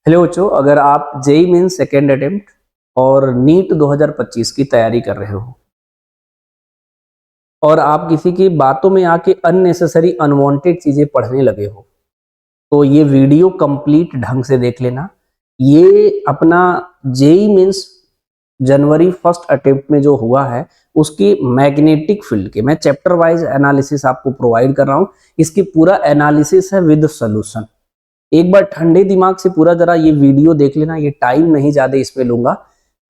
Hello बच्चों, अगर आप जेई मेन सेकेंड अटेम्प्ट और नीट 2025 की तैयारी कर रहे हो और आप किसी की बातों में आके अननेसेसरी अनवांटेड चीजें पढ़ने लगे हो, तो ये वीडियो कंप्लीट ढंग से देख लेना। ये अपना जेई मेंस जनवरी फर्स्ट अटेम्प्ट में जो हुआ है उसकी मैग्नेटिक फील्ड के मैं चैप्टर वाइज एनालिसिस आपको प्रोवाइड कर रहा हूँ। इसकी पूरा एनालिसिस है विद सॉल्यूशन। एक बार ठंडे दिमाग से पूरा जरा ये वीडियो देख लेना। ये टाइम नहीं ज्यादा इसमें लूंगा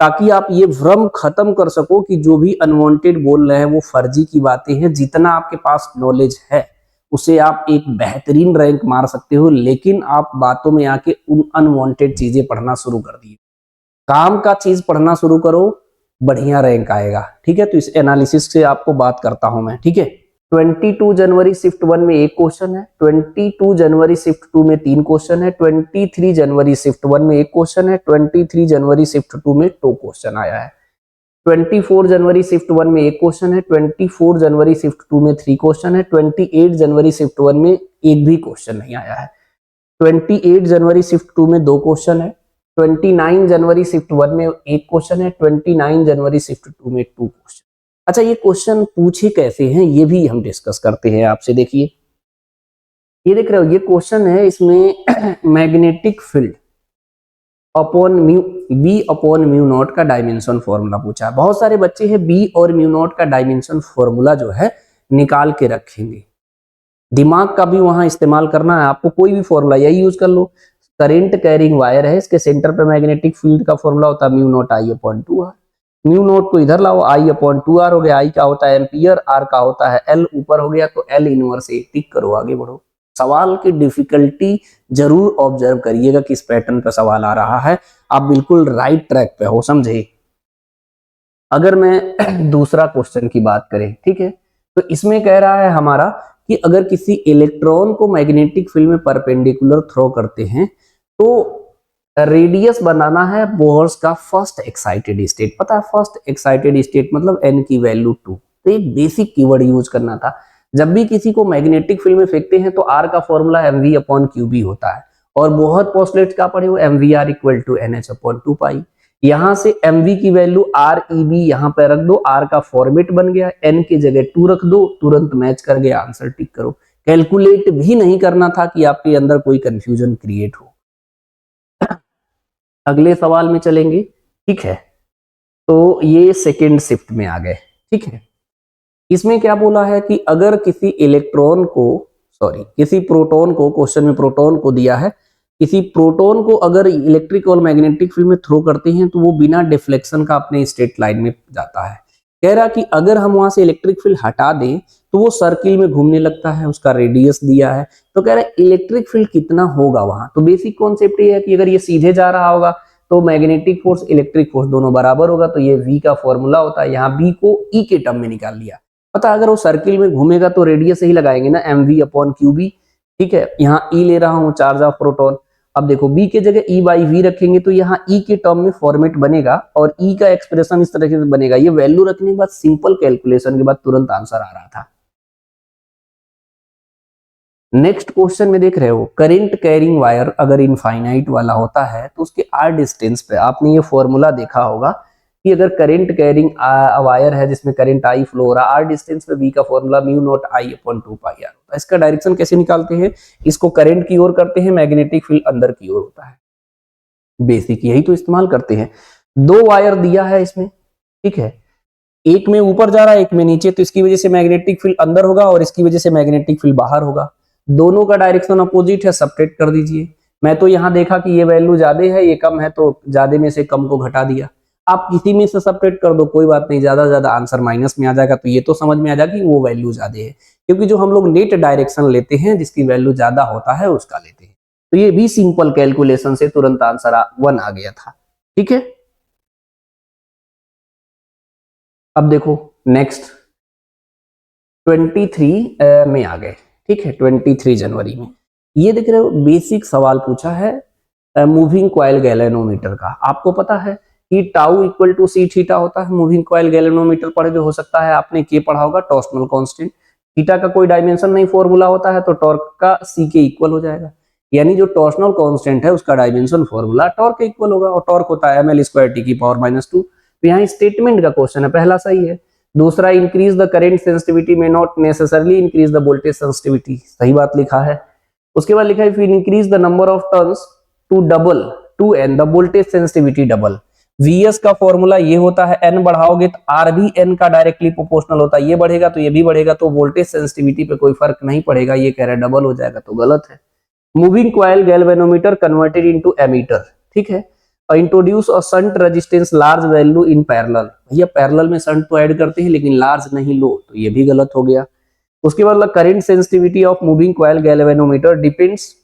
ताकि आप ये भ्रम खत्म कर सको कि जो भी अनवांटेड बोल रहे हैं वो फर्जी की बातें हैं। जितना आपके पास नॉलेज है उसे आप एक बेहतरीन रैंक मार सकते हो, लेकिन आप बातों में आके उन अनवांटेड चीजें पढ़ना शुरू कर दिए। काम का चीज पढ़ना शुरू करो, बढ़िया रैंक आएगा। ठीक है, तो इस एनालिसिस से आपको बात करता हूं मैं। ठीक है, 22 जनवरी शिफ्ट 1 में एक क्वेश्चन है, 22 जनवरी शिफ्ट 2 में 3 क्वेश्चन है, 23 जनवरी शिफ्ट 1 में एक क्वेश्चन है, 23 जनवरी शिफ्ट 2 में 2 क्वेश्चन आया है, 24 जनवरी शिफ्ट 1 में एक क्वेश्चन है, 24 जनवरी शिफ्ट 2 में 3 क्वेश्चन है, 28 जनवरी शिफ्ट 1 में एक भी क्वेश्चन नहीं आया है, 28 जनवरी शिफ्ट 2 में 2 क्वेश्चन है, 29 जनवरी शिफ्ट 1 में एक क्वेश्चन है, 29 जनवरी शिफ्ट 2 में 2 क्वेश्चन। अच्छा, ये क्वेश्चन पूछे कैसे हैं ये भी हम डिस्कस करते हैं आपसे। देखिए, ये देख रहे हो, ये क्वेश्चन है, इसमें magnetic field upon mu B upon mu naught का डायमेंशन फॉर्मूला पूछा है। बहुत सारे बच्चे हैं बी और म्यू नॉट का डायमेंशन फॉर्मूला जो है निकाल के रखेंगे। दिमाग का भी वहां इस्तेमाल करना है आपको। कोई भी फॉर्मूला यही यूज कर लो। करंट कैरिंग वायर है, इसके सेंटर पे मैग्नेटिक फील्ड का फॉर्मूला होता है mu naught I upon 2 R. Mu naught को इधर लाओ, आई अपॉन 2 आर हो गया। आई का होता है एम्पियर, आर का होता है एल, ऊपर हो गया तो एल इनवर्स ए। टिक करो, आगे बढ़ो। सवाल की डिफिकल्टी जरूर ऑब्जर्व करिएगा किस पैटर्न पर सवाल आ रहा है। आप बिल्कुल राइट ट्रैक पे हो, समझे। अगर मैं दूसरा क्वेश्चन की बात करें, ठीक है, तो इसमें कह रहा है हमारा कि अगर किसी इलेक्ट्रॉन को मैग्नेटिक फील्ड में परपेंडिकुलर थ्रो करते हैं तो रेडियस बनाना है बोहर्स का फर्स्ट एक्साइटेड स्टेट। पता है फर्स्ट एक्साइटेड स्टेट मतलब n की वैल्यू 2। तो एक बेसिक कीवर्ड यूज करना था। जब भी किसी को मैग्नेटिक फील्ड में फेंकते हैं तो r का फॉर्मूला mv अपॉन qb होता है, और बोहर पोस्टलेट का पढ़े हो mvr equal to nh upon 2 pi. यहां से mv की वैल्यू reb यहां पे रख दो, r का फॉर्मेट बन गया, n की जगह 2 रख दो, तुरंत मैच कर गया, आंसर टिक करो। कैलकुलेट भी नहीं करना था कि आपके अंदर कोई कंफ्यूजन क्रिएट हो। अगले सवाल में चलेंगे, ठीक है। तो ये सेकेंड शिफ्ट में आ गए, ठीक है। इसमें क्या बोला है कि अगर किसी इलेक्ट्रॉन को, सॉरी किसी प्रोटॉन को, क्वेश्चन में प्रोटॉन को दिया है, किसी प्रोटॉन को अगर इलेक्ट्रिक और मैग्नेटिक फील्ड में थ्रो करते हैं तो वो बिना डिफ्लेक्शन का अपने स्ट्रेट लाइन में जाता है। कह रहा कि अगर हम वहां से इलेक्ट्रिक फील्ड हटा दें तो वो सर्किल में घूमने लगता है, उसका रेडियस दिया है। तो कह रहा है इलेक्ट्रिक फील्ड कितना होगा वहां। तो बेसिक कॉन्सेप्ट ये है कि अगर ये सीधे जा रहा होगा तो मैग्नेटिक फोर्स इलेक्ट्रिक फोर्स दोनों बराबर होगा, तो ये V का फॉर्मूला होता है। यहाँ B को E के टर्म में निकाल लिया। पता अगर वो सर्किल में घूमेगा तो रेडियस ही लगाएंगे ना, mv अपॉन qb। ठीक है, यहाँ E ले रहा हूँ, चार्ज ऑफ प्रोटॉन। अब देखो B के जगह E बाई V रखेंगे तो यहाँ E के टर्म में फॉर्मेट बनेगा और E का एक्सप्रेशन इस तरह से बनेगा। ये वैल्यू रखने के बाद सिंपल कैलकुलेशन के बाद तुरंत आंसर आ रहा था। नेक्स्ट क्वेश्चन में देख रहे हो, करंट कैरिंग वायर अगर इनफाइनाइट वाला होता है तो उसके r डिस्टेंस पे आपने ये फॉर्मूला देखा होगा कि अगर करंट कैरिंग वायर है जिसमें करंट आई फ्लो हो रहा है, r डिस्टेंस पे v का formula mu naught I upon 2 pi r होता है। इसका डायरेक्शन कैसे निकालते हैं, इसको करंट की ओर करते हैं, मैग्नेटिक फील्ड अंदर की ओर होता है। बेसिक यही तो इस्तेमाल करते हैं। 2 वायर दिया है इसमें, ठीक है, एक में ऊपर जा रहा है एक में नीचे, तो इसकी वजह से मैग्नेटिक फील्ड अंदर होगा और इसकी वजह से मैग्नेटिक फील्ड बाहर होगा। दोनों का डायरेक्शन अपोजिट है, सब्ट्रैक्ट कर दीजिए। मैं तो यहां देखा कि ये वैल्यू ज्यादा है ये कम है, तो ज्यादा में से कम को घटा दिया। आप किसी में से सब्ट्रैक्ट कर दो, कोई बात नहीं, ज्यादा ज्यादा आंसर माइनस में आ जाएगा। तो ये तो समझ में आ जाएगा कि वो वैल्यू ज्यादा है, क्योंकि जो हम लोग नेट डायरेक्शन लेते हैं जिसकी वैल्यू ज्यादा होता है उसका लेते हैं। तो ये भी सिंपल कैलकुलेशन से तुरंत आंसर 1 आ गया था, ठीक है। अब देखो नेक्स्ट 23 में आ गए, ठीक है, 23 जनवरी में। ये देख रहे हो, बेसिक सवाल पूछा है मूविंग कॉइल गैलेनोमीटर का। आपको पता है कि tau equal to C theta होता है। मूविंग कॉइल गैलेनोमीटर पढ़े हुए हो सकता है आपने के पढ़ा होगा, टॉर्सनल कांस्टेंट। थीटा का कोई डायमेंशन नहीं, फॉर्मूला होता है, तो टॉर्क का सी के इक्वल हो जाएगा। यानी जो टॉर्सनल कांस्टेंट है उसका डायमेंशन फॉर्मूला टॉर्क के इक्वल होगा, और टॉर्क होता है ml²T⁻²। तो यहाँ स्टेटमेंट का क्वेश्चन है, पहला सही है। दूसरा, इंक्रीज द करंट सेंसिटिविटी में not necessarily increase the voltage sensitivity, सही बात लिखा है। उसके बाद लिखा है फिर increase the number of turns to double to an the voltage sensitivity double. Vs का फॉर्मूला ये होता है, n बढ़ाओगे तो R भी n का डायरेक्टली प्रोपोर्शनल होता है, ये बढ़ेगा तो ये भी बढ़ेगा, तो वोल्टेज सेंसिटिविटी पे कोई फर्क नहीं पड़ेगा। ये कह रहा है डबल हो जाएगा, तो गलत है। Moving coil galvanometer converted into ammeter, ठीक है। और introduce a shunt resistance large value in parallel, भैया पैरेलल में शंट तो ऐड करते हैं लेकिन लार्ज नहीं लो, तो ये भी गलत हो गया। उसके बाद current sensitivity of moving coil galvanometer depends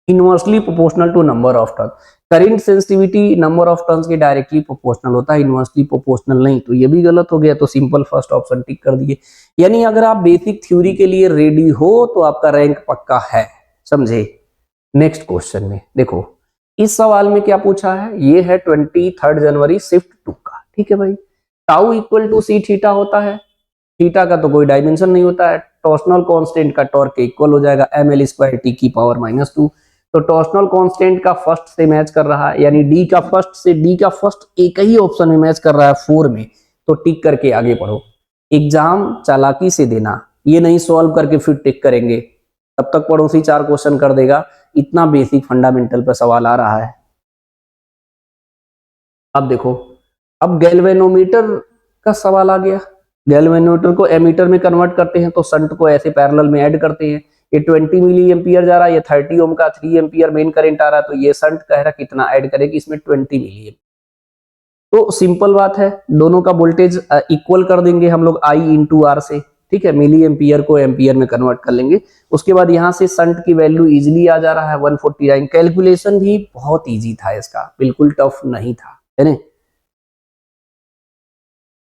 inversely proportional to number of turn. Current sensitivity number of turns के डायरेक्टली प्रोपोर्शनल होता है, इनवर्सली प्रोपोर्शनल नहीं, तो ये भी गलत हो गया। तो सिंपल फर्स्ट ऑप्शन टिक कर दिए। यानी अगर आप बेसिक थ्योरी के लिए रेडी हो तो आपका रैंक पक्का है, समझे। नेक्स्ट क्वेश्चन में देखो, इस सवाल में क्या पूछा है, ये है 23 जनवरी शिफ्ट 2 का, ठीक है भाई। Tau equal to C theta होता है, थीटा का तो कोई डायमेंशन नहीं होता है, टॉर्सनल कांस्टेंट का टॉर्क के इक्वल हो जाएगा ml²T⁻²। तो टॉर्सनल कांस्टेंट का फर्स्ट से मैच कर रहा है, यानी डी का फर्स्ट से, डी का फर्स्ट एक ही ऑप्शन में मैच कर रहा है 4 में, तो टिक करके आगे बढ़ो। एग्जाम चालाकी से देना, ये नहीं सॉल्व करके फिर टिक करेंगे, तब तक पड़ोसी 4 क्वेश्चन कर देगा। इतना बेसिक फंडामेंटल पर सवाल आ रहा है। अब देखो, अब गैल्वेनोमीटर का सवाल आ गया। गैल्वेनोमीटर को एमीटर में कन्वर्ट करते हैं, तो शंट को ऐसे पैरेलल में ऐड करते हैं। ये 20 मिली एम्पियर जा रहा है, ये 30 ओम का 3 एम्पियर मेन करंट आ रहा है, तो ये शंट कह रहा कितना ऐड करेगी इसमें 20 मिली एम्पियर। तो सिंपल बात है, दोनों का वोल्टेज इक्वल कर देंगे हम लोग I इंटू आर से, ठीक है। मिली एम्पियर को एम्पियर में कन्वर्ट कर लेंगे। उसके बाद यहाँ से शंट की वैल्यू इजीली आ जा रहा है 149। कैलकुलेशन भी बहुत इजी था इसका, बिल्कुल टफ नहीं था, है ना।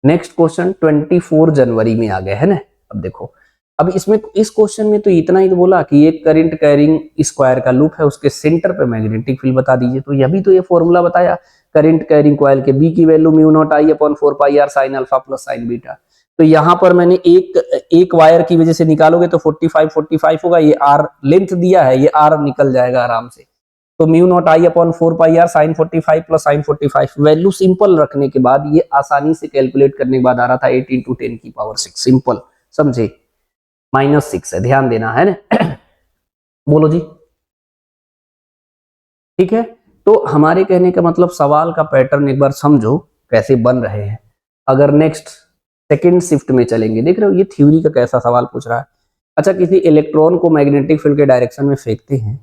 नेक्स्ट क्वेश्चन 24 जनवरी में आ गया है ना। अब देखो, अब इसमें इस क्वेश्चन में तो इतना ही तो बोला कि एक करंट कैरिंग स्क्वायर का लूप है, उसके सेंटर पे मैग्नेटिक फील्ड बता दीजिए। तो यह भी तो ये फॉर्मूला बताया, करंट कैरिंग कॉइल के बी की value μ0I/4πr sin alpha plus sin beta. तो यहाँ पर मैंने एक वायर की वजह से निकालोगे तो 45 होगा, ये आर लेंथ दिया है, ये आर निकल जाएगा आराम से। तो μ0I/4πr sin 45 plus sin 45 value simple रखने के बाद ये आसानी से कैलकुलेट करने के बाद आ रहा था 8 × 10⁶, सिंपल, समझे। -6 है, ध्यान देना है ना। बोलो जी, ठीक है। तो हमारे कहने का मतलब सवाल का पैटर्न एक बार समझो कैसे बन रहे हैं। अगर नेक्स्ट सेकंड शिफ्ट में चलेंगे, देख रहे हो ये थ्योरी का कैसा सवाल पूछ रहा है। अच्छा, किसी इलेक्ट्रॉन को मैग्नेटिक फील्ड के डायरेक्शन में फेंकते हैं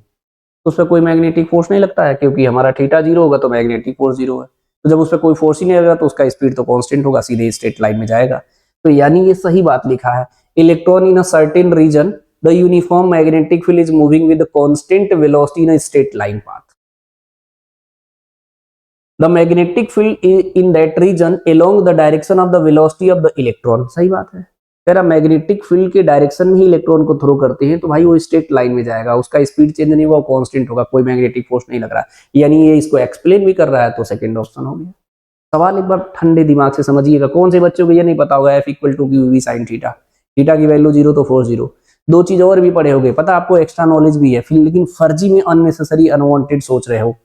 तो उस पर कोई मैग्नेटिक फोर्स नहीं लगता है, क्योंकि हमारा थीटा 0 होगा तो मैग्नेटिक फोर्स 0 है। तो जब उस पर कोई फोर्स ही नहीं लगेगा तो उसका स्पीड तो कांस्टेंट होगा, सीधे स्ट्रेट लाइन में जाएगा। तो यानी ये सही बात लिखा है, electron in a certain region the uniform magnetic field is moving with constant velocity in a straight line path. The magnetic field in that region along the direction of the velocity of the electron, सही बात है। कह रहा magnetic field के direction में ही electron को throw करते हैं, तो भाई वो स्ट्रेट लाइन में जाएगा, उसका स्पीड चेंज नहीं होगा, कांस्टेंट होगा, कोई मैग्नेटिक फोर्स नहीं लग रहा। यानी ये इसको एक्सप्लेन भी कर रहा है, तो सेकंड ऑप्शन हो गया। सवाल एक बार ठंडे दिमाग से समझिएगा। कौन से बच्चों को ये नहीं पता होगा F = QV sin theta, theta की वैल्यू 0 तो फोर्स 0। 2 चीज और भी पढ़े होंगे, पता आपको एक्स्ट्रा नॉलेज भी है फिर, लेकिन फर्जी में अननेसेसरी अनवांटेड सोच रहे हो।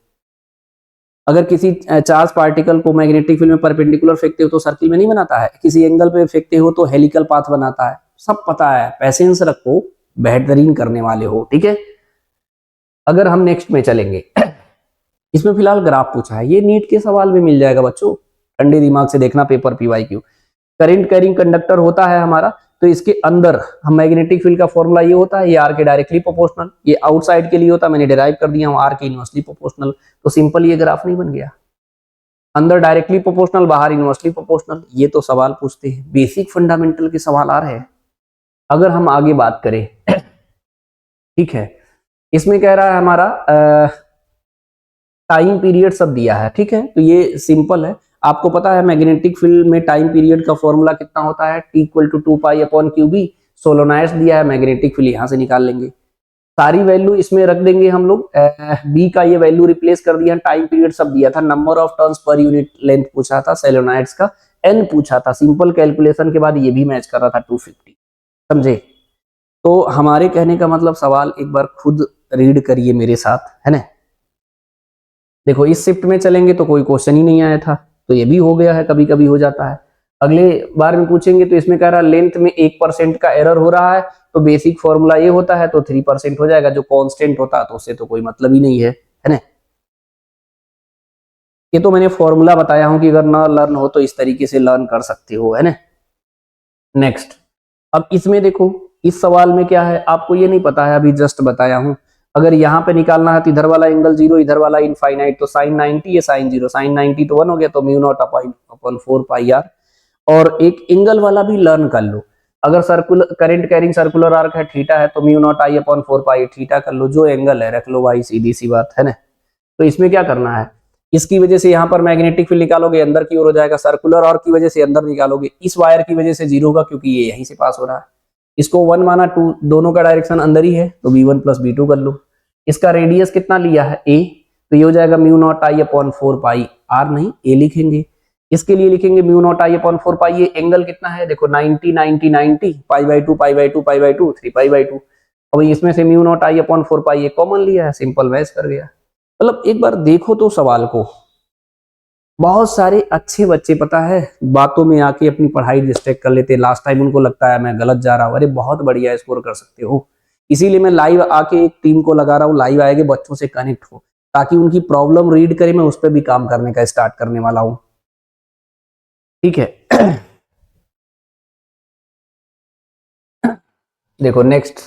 अगर किसी चार्ज पार्टिकल को मैग्नेटिक फील्ड में परपेंडिकुलर फेंकते हो तो सर्किल में नहीं बनाता है, किसी एंगल पे फेंकते हो तो हेलिकल पाथ बनाता है, सब पता है। पैसेंस रखो, बेहतरीन करने वाले हो, ठीक है। अगर हम नेक्स्ट में चलेंगे, इसमें फिलहाल ग्राफ पूछा है, ये नीट के सवाल में मिल जाएगा बच्चों, ठंडे दिमाग से देखना paper PYQ। Current carrying conductor होता है हमारा, तो इसके अंदर हम मैग्नेटिक फील्ड का फॉर्मूला ये होता है, ये आर के डायरेक्टली प्रोपोर्शनल। ये आउटसाइड के लिए होता है, मैंने डिराइव कर दिया हूं, आर के इनवर्सली प्रोपोर्शनल। तो सिंपल ये ग्राफ नहीं बन गया, अंदर डायरेक्टली प्रोपोर्शनल, बाहर इनवर्सली प्रोपोर्शनल। ये तो सवाल पूछते हैं, बेसिक फंडामेंटल के सवाल आ रहे हैं। अगर हम आगे बात करें, ठीक है, इसमें कह रहा है हमारा टाइम पीरियड सब दिया है, ठीक है। तो ये सिंपल है, आपको पता है मैग्नेटिक फील्ड में टाइम पीरियड का फॉर्मूला कितना होता है, T = 2π/QB। सोलोनाइड्स दिया है, मैग्नेटिक फील्ड यहां से निकाल लेंगे, सारी वैल्यू इसमें रख देंगे हम लोग। बी का ये वैल्यू रिप्लेस कर दिया, टाइम पीरियड सब दिया था, number of turns per unit length पूछा था, सोलोनाइड्स का n पूछा था। सिंपल कैलकुलेशन के बाद ये भी मैच कर रहा था 250, समझे। तो हमारे कहने का मतलब सवाल एक बार खुद रीड करिए मेरे साथ, है ना। देखो इस शिफ्ट में चलेंगे तो कोई क्वेश्चन ही नहीं आया था, तो ये भी हो गया है, कभी कभी हो जाता है। अगले बार में पूछेंगे तो इसमें कह रहा है लेंथ में 1% का एरर हो रहा है, तो बेसिक फॉर्मूला ये होता है, तो 3% हो जाएगा, जो कांस्टेंट होता है तो उससे तो कोई मतलब ही नहीं है ना। ये तो मैंने फॉर्मूला बताया हूं कि अगर ना लर्न हो तो इस तरीके से लर्न कर सकते हो, है ना। नेक्स्ट, अब इसमें देखो इस सवाल में क्या है, आपको ये नहीं पता है, अभी जस्ट बताया हूं। अगर यहाँ पे निकालना है तो इधर वाला एंगल 0, इधर वाला इनफाइनाइट, तो साइन 90 है साइन 0, साइन 90 तो 1 हो गया, तो mu naught upon 4 pi R. और एक एंगल वाला भी लर्न कर लो, अगर circular current carrying circular arc है थीटा है, तो mu naught I upon 4 pi theta कर लो, जो एंगल है रख लो भाई, सीधी सी बात है ना। तो इसमें क्या करना है, इसकी वजह से यहाँ पर मैग्नेटिक फील्ड निकालोगे अंदर की ओर हो जाएगा, सर्कुलर आर्क की वजह से अंदर निकालोगे, इस वायर की वजह से 0 होगा क्योंकि ये यहीं से पास हो रहा है। इसको 1 माना, 2 दोनों का डायरेक्शन अंदर ही है, तो b1 प्लस b2 कर लो। इसका रेडियस कितना लिया है a, तो ये हो जाएगा mu naught I upon 4 pi r, नहीं a लिखेंगे। इसके लिए लिखेंगे म्यू नॉट आई अपॉन 4 पाई, ये एंगल कितना है देखो 90 90 90, pi by 2 pi by 2 pi by 2 3 pi by 2। अब इसमें से म्यू नॉट आई अपॉन 4 पाई ये कॉमन लिया है, सिंपल मैच कर गया। मतलब एक बार देखो तो सवाल को, बहुत सारे अच्छे बच्चे पता है बातों में आके अपनी पढ़ाई डिस्ट्रैक्ट कर लेते हैं, लास्ट टाइम उनको लगता है मैं गलत जा रहा हूँ, अरे बहुत बढ़िया स्कोर कर सकते हो। इसीलिए मैं लाइव आके एक टीम को लगा रहा हूँ, लाइव आएंगे बच्चों से कनेक्ट हो, ताकि उनकी प्रॉब्लम रीड करे, मैं उस पर भी काम करने का स्टार्ट करने वाला हूँ, ठीक है। देखो नेक्स्ट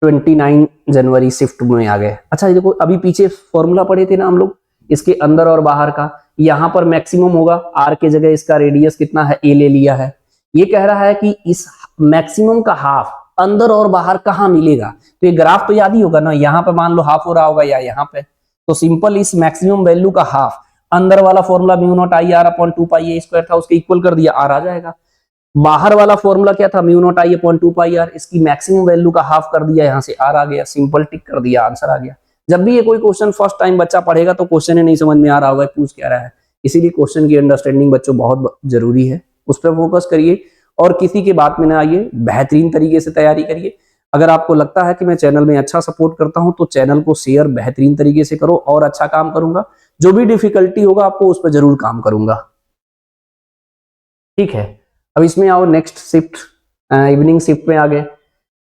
29 जनवरी शिफ्ट में आ गए। अच्छा देखो अभी पीछे फॉर्मूला पढ़े थे ना हम लोग, इसके अंदर और बाहर का, यहाँ पर मैक्सिमम होगा, आर के जगह इसका रेडियस कितना है ए ले लिया है। ये कह रहा है कि इस मैक्सिमम का हाफ अंदर और बाहर कहाँ मिलेगा, तो ये ग्राफ तो याद ही होगा ना, यहाँ पे मान लो हाफ हो रहा होगा या यहाँ पे, तो सिंपल इस मैक्सिमम वैल्यू का हाफ, अंदर वाला formula mu naught I R upon 2 pi A square था, उसके इक्वल कर दिया, आर आ जाएगा। बाहर वाला फॉर्मूला क्या था, mu naught I upon 2 pi R, इसकी मैक्सिमम वैल्यू का हाफ कर दिया, यहाँ से आर आ गया, सिंपल टिक कर दिया, आंसर आ गया। जब भी ये कोई क्वेश्चन फर्स्ट टाइम बच्चा पढ़ेगा तो क्वेश्चन ही नहीं समझ में आ रहा होगा पूछ क्या रहा है, इसीलिए क्वेश्चन की अंडरस्टैंडिंग बच्चों बहुत जरूरी है, उस पर फोकस करिए और किसी की बात में ना आइए, बेहतरीन तरीके से तैयारी करिए। अगर आपको लगता है कि मैं चैनल में अच्छा सपोर्ट करता हूं तो चैनल को शेयर बेहतरीन तरीके से करो, और अच्छा काम करूंगा, जो भी डिफिकल्टी होगा आपको उस पर जरूर काम करूंगा, ठीक है। अब इसमें आओ नेक्स्ट शिफ्ट, इवनिंग शिफ्ट में आ गए।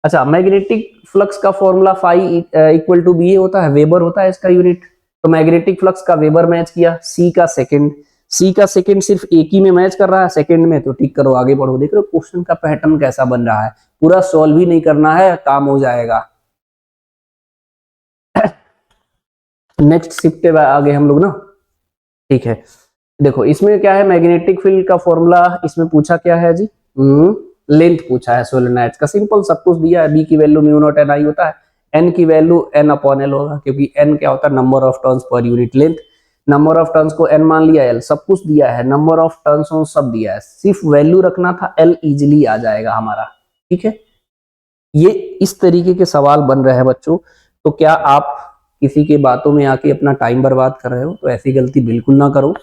अच्छा, मैग्नेटिक फ्लक्स का formula phi equal to B होता है, वेबर होता है इसका यूनिट, तो मैग्नेटिक फ्लक्स का वेबर मैच किया, सी का सेकंड सिर्फ एक ही में मैच कर रहा है सेकंड में, तो टिक करो, आगे बढ़ो। देख रहे हो क्वेश्चन का पैटर्न कैसा बन रहा है, पूरा सॉल्व ही नहीं करना है, काम हो जाएगा। नेक्स्ट शिफ्ट पे आगे हम लोग ना, ठीक है। देखो इसमें क्या है, मैग्नेटिक फील्ड का फॉर्मूला इसमें पूछा क्या है जी, लेंथ पूछा है सोलेनोइड का, सिंपल सब कुछ दिया है, बी की वैल्यू म्यू नॉट एन आई होता है, एन की वैल्यू एन अपॉन एल होगा, क्योंकि एन क्या होता है number of turns per unit length, number of turns को एन मान लिया, एल सब कुछ दिया है, नंबर ऑफ टर्न्स सब दिया है, सिर्फ वैल्यू रखना था, एल इजिली आ जाएगा हमारा, ठीक है। ये इस तरीके के सवाल बन रहे हैं बच्चों, तो क्या आप किसी के बातों में आके अपना टाइम बर्बाद कर रहे हो, तो ऐसी गलती बिल्कुल ना करो,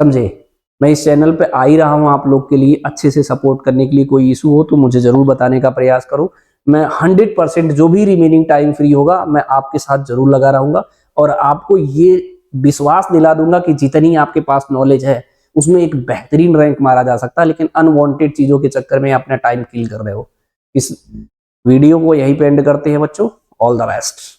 समझे। मैं इस चैनल पे आ ही रहा हूँ आप लोग के लिए अच्छे से सपोर्ट करने के लिए, कोई इशू हो तो मुझे जरूर बताने का प्रयास करो, मैं 100% जो भी रिमेनिंग टाइम फ्री होगा मैं आपके साथ जरूर लगा रहूंगा, और आपको ये विश्वास दिला दूंगा कि जितनी आपके पास नॉलेज है उसमें एक बेहतरीन रैंक मारा जा सकता है, लेकिन अनवांटेड चीजों के चक्कर में अपना टाइम किल कर रहे हो। इस वीडियो को यहीं पे एंड करते हैं बच्चों, ऑल द बेस्ट।